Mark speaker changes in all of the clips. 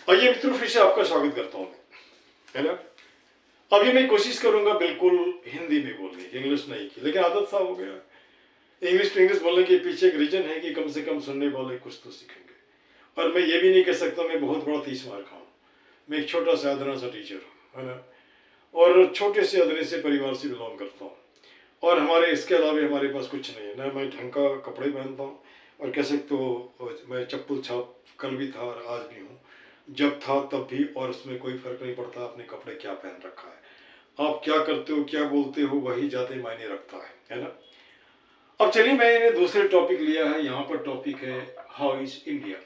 Speaker 1: आइए मित्रों, फिर से आपका स्वागत करता हूँ मैं, है ना। अभी मैं कोशिश करूंगा बिल्कुल हिंदी में बोलने की, इंग्लिश नहीं की, लेकिन आदत सा हो गया। इंग्लिश टू इंग्लिश बोलने के पीछे एक रीजन है कि कम से कम सुनने वाले कुछ तो सीखेंगे। और मैं ये भी नहीं कह सकता मैं बहुत बड़ा 30 मार खाऊं। मैं एक छोटा सा अदना सा टीचर हूँ, है ना। और छोटे से अदने से परिवार से बिलोंग करता हूँ। और हमारे इसके अलावा हमारे पास कुछ नहीं है ना। मैं ढंग का कपड़े पहनता हूँ, और कह सकते हो मैं चप्पल छाप कल भी था और आज भी हूँ, जब था तब भी। और उसमें कोई फर्क नहीं पड़ता आपने कपड़े क्या पहन रखा है। आप क्या करते हो, क्या बोलते हो, वही ज़्यादा मायने रखता है ना। अब चलिए, मैंने दूसरे टॉपिक लिया है। यहाँ पर टॉपिक है हाउ इज इंडिया,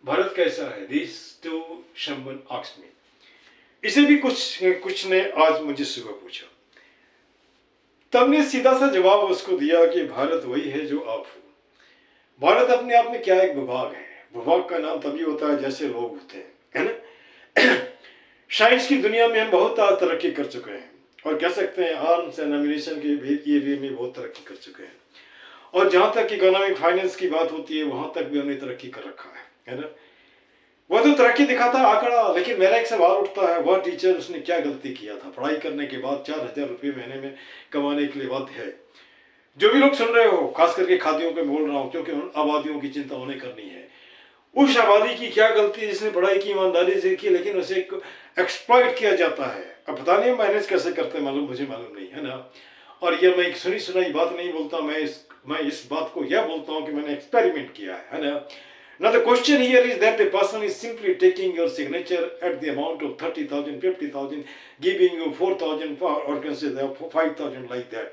Speaker 1: भारत कैसा है। This too someone asked me. इसे भी कुछ ने आज मुझे सुबह पूछा, तब ने सीधा सा जवाब उसको दिया कि भारत वही है जो आप हो। भारत अपने आप में क्या एक विभाग है। विभाग का नाम तभी होता है जैसे लोग होते हैं, है ना। साइंस की दुनिया में हम बहुत तरक्की कर चुके हैं, और कह सकते हैं आर्म्स एंड एमिनेशन के एरिया में बहुत तरक्की कर चुके हैं। और जहाँ तक इकोनॉमिक फाइनेंस की बात होती है, वहाँ तक भी हमने तरक्की कर रखा है ना। वह तो तरक्की दिखाता है आंकड़ा, लेकिन मेरा एक सवाल उठता है, वह टीचर उसने क्या गलती किया था पढ़ाई करने के बाद 4,000 रुपये महीने में कमाने के लिए बाध्य है। जो भी लोग सुन रहे हो, खास करके खादियों पे बोल रहा हूँ, क्योंकि उन आबादियों की चिंता उन्हें करनी है। उस आबादी की क्या गलती जिसने पढ़ाई की ईमानदारी से की, लेकिन उसे एक्सप्लॉइट किया जाता है। अब पता नहीं मैनेज कैसे करते हैं, मुझे मालूम नहीं, है ना। और ये मैं एक सुनी सुनाई बात नहीं बोलता, मैं इस बात को यह बोलता हूँ कि मैंने एक्सपेरिमेंट किया है ना। Now the question here is that the person is simply taking your signature at the amount of 30,000, 50,000, giving you 4,000 or can say 5,000 like that.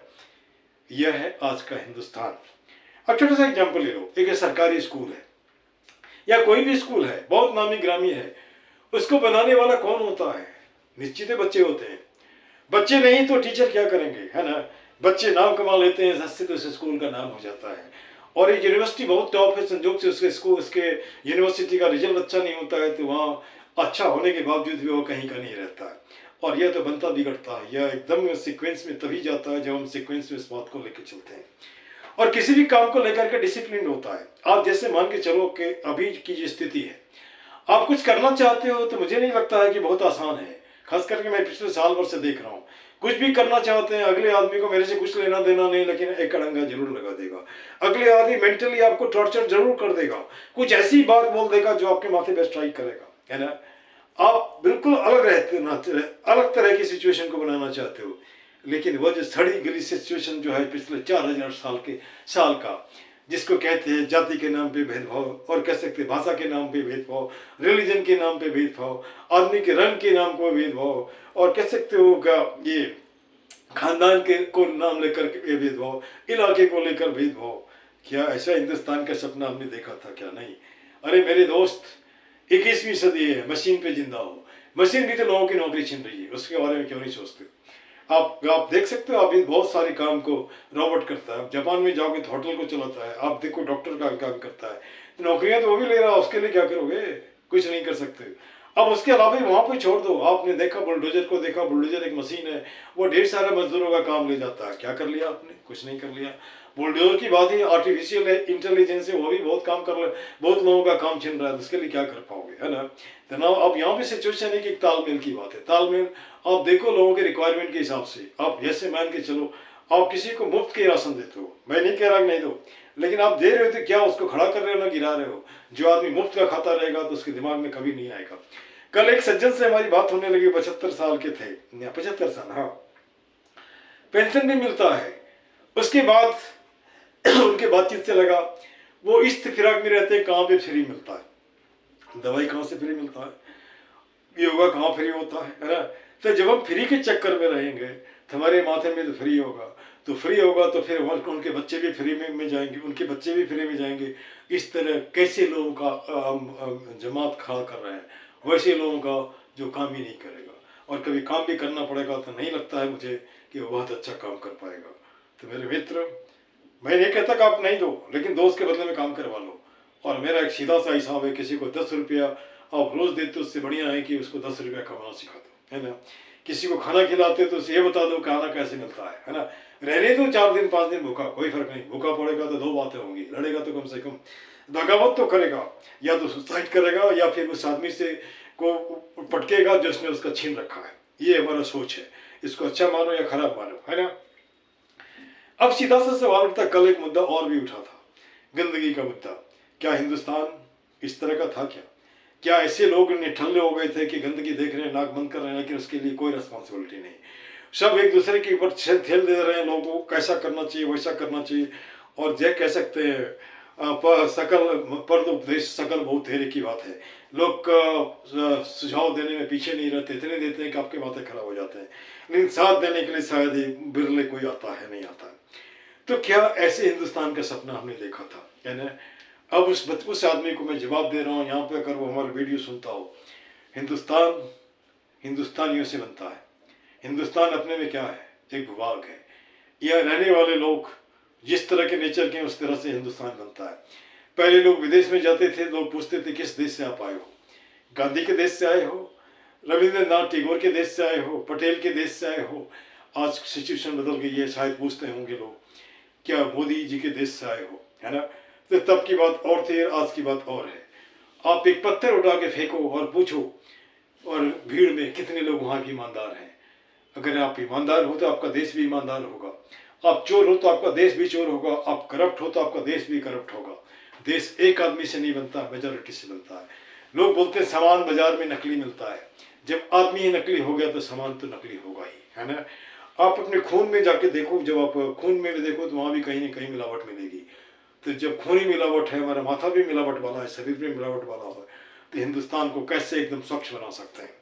Speaker 1: यह है आज का हिंदुस्तान। अब छोटा सा एग्जाम्पल ले लो, एक सरकारी स्कूल है या कोई भी स्कूल है, बहुत नामी ग्रामी है, उसको बनाने वाला कौन होता है? निश्चित है बच्चे होते हैं। बच्चे नहीं तो टीचर क्या करेंगे, है ना। बच्चे नाम कमा लेते हैं, सस्ते तो उस स्कूल का नाम हो जाता है। और एक यूनिवर्सिटी बहुत टॉप है, संजोग से उसके यूनिवर्सिटी का रिजल्ट अच्छा नहीं होता है, तो वहाँ अच्छा होने के बावजूद भी वो कहीं का नहीं रहता है। और यह तो बनता बिगड़ता है, यह एकदम सीक्वेंस में तभी जाता है जब हम सीक्वेंस में इस बात को लेकर चलते हैं। और किसी भी काम को लेकर के डिसिप्लिन होता है। आप जैसे मान के चलो कि अभी की जो स्थिति है, आप कुछ करना चाहते हो तो मुझे नहीं लगता है कि बहुत आसान है। खास करके मैं पिछले साल भर से देख रहा हूँ, कुछ भी करना चाहते हैं, अगले आदमी को मेरे से कुछ लेना देना नहीं, लेकिन एक अड़ंगा जरूर लगा देगा। अगले आदमी मेंटली आपको टॉर्चर जरूर कर देगा, कुछ ऐसी बात बोल देगा जो आपके माथे पे स्ट्राइक करेगा, है ना। आप बिल्कुल अलग रहते ना, अलग तरह की सिचुएशन को बनाना चाहते हो, लेकिन वह जो सड़ी गली सिचुएशन जो है पिछले 4,000 साल का, जिसको कहते हैं जाति के नाम पे भेदभाव, और कह सकते हैं भाषा के नाम पे भेदभाव, रिलीजन के नाम पे भेदभाव, आदमी के रंग के नाम पर भेदभाव, और कह सकते हो का ये खानदान के को नाम लेकर के भेदभाव, इलाके को लेकर भेदभाव। क्या ऐसा हिंदुस्तान का सपना हमने देखा था क्या? नहीं। अरे मेरे दोस्त, 21वीं सदी है, मशीन पे जिंदा हो। मशीन भी तो लोगों की नौकरी छीन रही है, उसके बारे में क्यों नहीं सोचते? आप देख सकते हो, अभी बहुत सारे काम को रोबोट करता है। जापान में जाओगे तो होटल को चलाता है, आप देखो डॉक्टर का काम करता है। नौकरियां तो वो भी ले रहा है, उसके लिए क्या करोगे? कुछ नहीं कर सकते। अब उसके अलावा वहां पे छोड़ दो, आपने देखा बुलडोजर को, देखा बुलडोजर एक मशीन है, वो ढेर सारे मजदूरों का काम ले जाता है। क्या कर लिया आपने? कुछ नहीं कर लिया। बुलडोजर की बात ही आर्टिफिशियल इंटेलिजेंस है, वो भी बहुत काम कर ले, बहुत लोगों का काम छिन रहा है, उसके लिए क्या कर पाओगे, है ना। तो अब यहाँ पे सिचुएशन है कि तालमेल की बात है। तालमेल आप देखो लोगों के रिक्वायरमेंट के हिसाब से। आप जैसे मान के चलो, आप किसी को मुफ्त के राशन देते हो, मैं नहीं कह रहा कि नहीं दो, लेकिन आप दे रहे हो तो क्या उसको खड़ा कर रहे हो ना गिरा रहे हो? जो आदमी मुफ्त का खाता रहेगा तो उसके दिमाग में कभी नहीं आएगा। कल एक सज्जन से हमारी बात होने लगी, 75 साल के थे, 75 साल, हाँ। पेंशन भी मिलता है। उसके बाद उनके बातचीत से लगा वो इस फिराक में रहते हैं, कहाँ पे फ्री मिलता है, दवाई कहाँ से फ्री मिलता है, योगा कहाँ फ्री होता है ना। तो जब हम फ्री के चक्कर में रहेंगे तो हमारे माथे में तो फ्री होगा, तो फ्री होगा तो फिर उनके बच्चे भी फ्री में जाएंगे, उनके बच्चे भी फ्री में जाएंगे। इस तरह कैसे लोगों का जमात खड़ा कर रहे हैं, वैसे लोगों का जो काम ही नहीं करेगा, और कभी काम भी करना पड़ेगा तो नहीं लगता है मुझे कि वो बहुत अच्छा काम कर पाएगा। तो मेरे मित्र, मैं नहीं कहता कि आप नहीं दो, लेकिन दो उसके बदले में काम करवा लो। और मेरा एक सीधा सा हिसाब है, किसी को 10 रुपया आप रोज देते हो, उससे बढ़िया है कि उसको 10 रुपया कमाना सिखा दो, है ना। किसी को खाना खिलाते हो तो उसे ये बता दो खाना कैसे मिलता है ना। रहने दो 4 दिन 5 दिन भूखा, कोई फर्क नहीं। भूखा पड़ेगा तो दो बातें होंगी, लड़ेगा तो कम से कम बगावत तो करेगा, या तो सुसाइड करेगा, या फिर उस आदमी से को पटकेगा जिसने उसका छीन रखा है। ये हमारा सोच है, इसको अच्छा मानो या खराब मानो, है ना। अब सीधा सा सवाल उठता, कल एक मुद्दा और भी उठा था, गंदगी का मुद्दा। क्या हिंदुस्तान इस तरह का था क्या ऐसे लोग निठल्ले हो गए थे कि गंदगी देख रहे हैं, नाक बंद कर रहे हैं, लेकिन उसके लिए कोई रिस्पॉन्सिबिलिटी नहीं। सब एक दूसरे के ऊपर ठेल दे रहे हैं लोगों को, कैसा करना चाहिए वैसा करना चाहिए। और जय कह सकते हैं सकल परदोपदेश सकल बहुत धेरे की बात है। लोग सुझाव देने में पीछे नहीं रहते, इतने देते हैं कि आपके बातें खराब हो जाते हैं, लेकिन साथ देने के लिए शायद ही बिरले कोई आता है, नहीं आता है। तो क्या ऐसे हिंदुस्तान का सपना हमने देखा था, है ना। अब उस आदमी को मैं जवाब दे रहा हूँ यहाँ पे, अगर वो हमारा वीडियो सुनता हो, हिंदुस्तान हिंदुस्तानियों से बनता है। हिंदुस्तान अपने में क्या है, एक भूभाग है। यहाँ रहने वाले लोग जिस तरह के नेचर के उस तरह से हिंदुस्तान बनता है। पहले लोग विदेश में जाते थे, लोग पूछते थे किस देश से आप आए हो, गांधी के देश से आए हो, रविंद्रनाथ टैगोर के देश से आए हो, पटेल के देश से आए हो। आज सिचुएशन बदल गई है, शायद पूछते होंगे लोग क्या मोदी जी के देश से आए हो, है ना। तो तब की बात और थी, आज की बात और है। आप एक पत्थर उठा के फेंको और पूछो, और भीड़ में कितने लोग वहाँ भी ईमानदार हैं। अगर आप ईमानदार हो तो आपका देश भी ईमानदार होगा। आप चोर हो तो आपका देश भी चोर होगा। आप करप्ट हो तो आपका देश भी करप्ट होगा। देश एक आदमी से नहीं बनता, मेजॉरिटी से बनता है। लोग बोलते हैं सामान बाजार में नकली मिलता है। जब आदमी ही नकली हो गया तो सामान तो नकली होगा ही, है ना। आप अपने खून में जाके देखो, जब आप खून में भी देखो तो वहाँ भी कहीं ना कहीं मिलावट मिलेगी। तो जब खून ही मिलावट है, हमारा माथा भी मिलावट वाला है, शरीर भी मिलावट वाला है, तो हिंदुस्तान को कैसे एकदम स्वच्छ बना सकते हैं।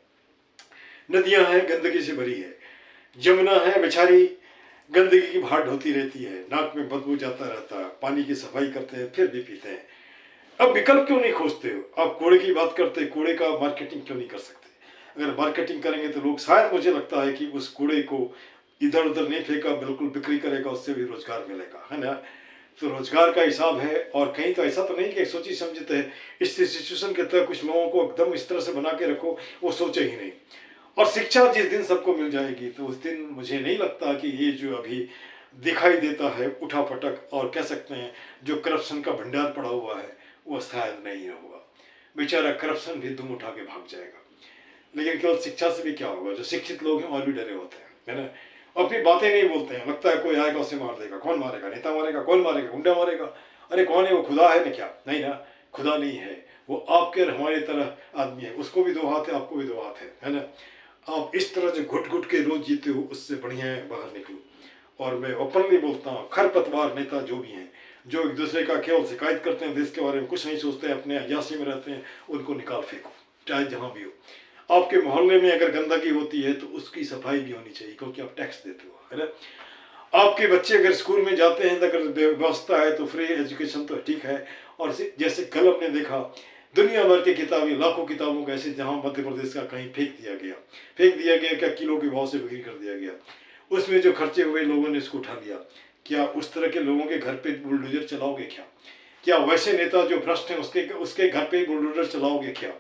Speaker 1: नदियां हैं गंदगी से भरी है, जमुना है बेचारी गंदगी की भाट होती रहती है, नाक में बदबू जाता रहता है, पानी की सफाई करते हैं फिर भी पीते हैं। अब विकल्प क्यों नहीं खोजते हो? आप कूड़े की बात करते हैं, कूड़े का मार्केटिंग क्यों नहीं कर सकते? अगर मार्केटिंग करेंगे तो लोग, शायद मुझे लगता है कि उस कूड़े को इधर उधर नहीं फेंका, बिल्कुल बिक्री करेगा, उससे भी रोजगार मिलेगा, है ना। तो रोजगार का हिसाब है। और कहीं तो ऐसा तो नहीं कि सोची समझते हैं इस सिचुएशन के तहत कुछ लोगों को एकदम इस तरह से बना के रखो, वो सोचे ही नहीं। और शिक्षा जिस दिन सबको मिल जाएगी तो उस दिन मुझे नहीं लगता कि ये जो अभी दिखाई देता है उठापटक, और कह सकते हैं जो करप्शन का भंडार पड़ा हुआ है, वो शायद नहीं होगा। बेचारा करप्शन भी दुम उठा के भाग जाएगा। लेकिन केवल शिक्षा से भी क्या होगा? जो शिक्षित लोग हैं और भी डरे होते हैं, है ना। अपनी बातें नहीं बोलते हैं, लगता है कोई आएगा उसे मार देगा। कौन मारेगा? नेता मारेगा? कौन मारेगा? गुंडा मारेगा? अरे कौन है वो? खुदा है ना क्या? नहीं ना, खुदा नहीं है वो, आपके और हमारे तरह आदमी है। उसको भी दो हाथ है, आपको भी दो हाथ है ना। आप इस तरह जो घुट घुट के रोज जीते हो, उससे बढ़िया है बाहर निकलो। और मैं ओपनली बोलता हूँ, खरपतवार नेता जो भी हैं, जो एक दूसरे का केवल शिकायत करते हैं, देश के बारे में कुछ नहीं सोचते हैं, अपने अयासी में रहते हैं, उनको निकाल फेंको, चाहे जहाँ भी हो। आपके मोहल्ले में अगर गंदगी होती है तो उसकी सफाई भी होनी चाहिए, क्योंकि आप टैक्स देते हो, है ना। आपके बच्चे अगर स्कूल में जाते हैं तो अगर व्यवस्था है तो फ्री एजुकेशन तो ठीक है। और जैसे कल हमने देखा, दुनिया भर की किताबें, लाखों किताबों को ऐसे जहाँ मध्य प्रदेश का कहीं फेंक दिया गया, क्या किलो के भाव से बिक्री कर दिया गया। उसमें जो खर्चे हुए लोगों ने इसको उठा लिया। क्या उस तरह के लोगों के घर पे बुलडोजर चलाओगे क्या वैसे नेता जो भ्रष्ट हैं उसके घर पे बुलडोजर चलाओगे क्या?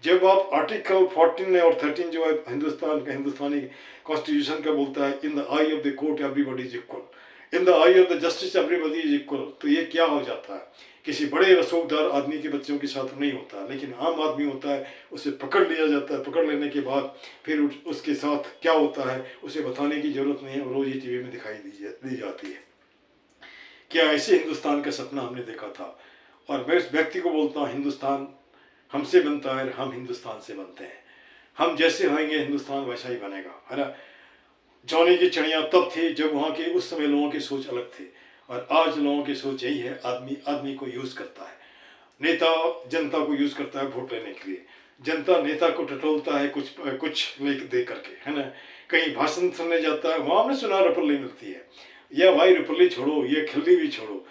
Speaker 1: जब आप आर्टिकल 14 और 13 जो है हिंदुस्तान का, हिंदुस्तानी कॉन्स्टिट्यूशन का बोलता है, in the I of the court everybody is equal, in the I of the justice everybody is equal. तो ये क्या हो जाता है? किसी बड़े रसूखदार आदमी के बच्चों के साथ नहीं होता, लेकिन आम आदमी होता है, उसे पकड़ लिया जाता है। पकड़ लेने के बाद फिर उसके साथ क्या होता है उसे बताने की जरूरत नहीं है, रोज ही टीवी में दिखाई दी जाती है। क्या ऐसे हिंदुस्तान का सपना हमने देखा था? और मैं उस व्यक्ति को बोलता हूँ, हिंदुस्तान हमसे बनता है, हम हिंदुस्तान से बनते हैं। हम जैसे होंगे हिंदुस्तान वैसा ही बनेगा, है ना। जौनी की चिड़िया तब थी जब वहाँ के उस समय लोगों की सोच अलग थी, और आज लोगों की सोच यही है। आदमी आदमी को यूज करता है, नेता जनता को यूज करता है वोट लेने के लिए। जनता नेता को टटोलता है कुछ लेके दे करके, है ना। कहीं भाषण सुनने जाता है, वहाँ में सुना रुपये मिलती है, या भाई रुपये छोड़ो, ये खल्ली भी छोड़ो।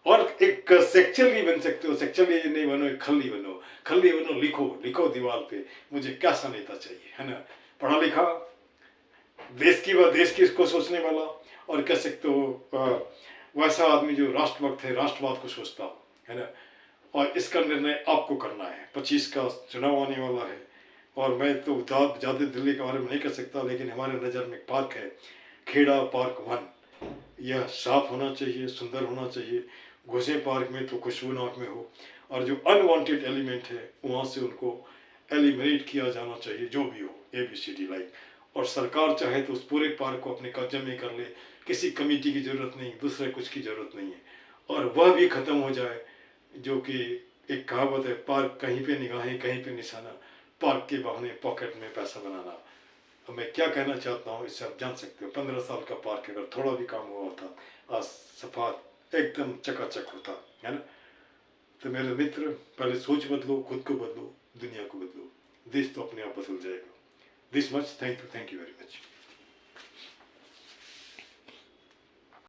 Speaker 1: और एक सेक्चुअली बन सकते हो, सेक्चुअली नहीं बनो, एक खल्ली बनो। खल्ली बनो, लिखो दीवार पे, मुझे कैसा नेता चाहिए, है ना। पढ़ा लिखा, देश की इसको सोचने वाला, और कह सकते हो वैसा आदमी जो राष्ट्रभक्त है, राष्ट्रवाद को सोचता हो, है ना। और इसका निर्णय आपको करना है। 25 का चुनाव आने वाला है, और मैं तो ज़्यादा दिल्ली के बारे में नहीं कर सकता, लेकिन हमारे नज़र में एक पार्क है, खेड़ा पार्क 1। यह साफ होना चाहिए, सुंदर होना चाहिए। घुसे पार्क में तो खुशबू नाक में हो, और जो अनवांटेड एलिमेंट है वहाँ से उनको एलिमिनेट किया जाना चाहिए, जो भी हो, ABCD लाइक। और सरकार चाहे तो उस पूरे पार्क को अपने कब्जे में कर ले, किसी कमेटी की ज़रूरत नहीं, दूसरे कुछ की ज़रूरत नहीं है, और वह भी ख़त्म हो जाए। जो कि एक कहावत है, पार्क कहीं पे निगाहें कहीं पे निशाना, पार्क के बहाने पॉकेट में पैसा बनाना। तो मैं क्या कहना चाहता हूँ इससे आप जान सकते हो। 15 साल का पार्क अगर थोड़ा भी काम हुआ होता, आज सफा एकदम चकाचक होता है ना। तो मेरे मित्र, पहले सोच बदलो, खुद को बदलो, दुनिया को बदलो, देश तो अपने आप बदल जाएगा। This much, thank you very much.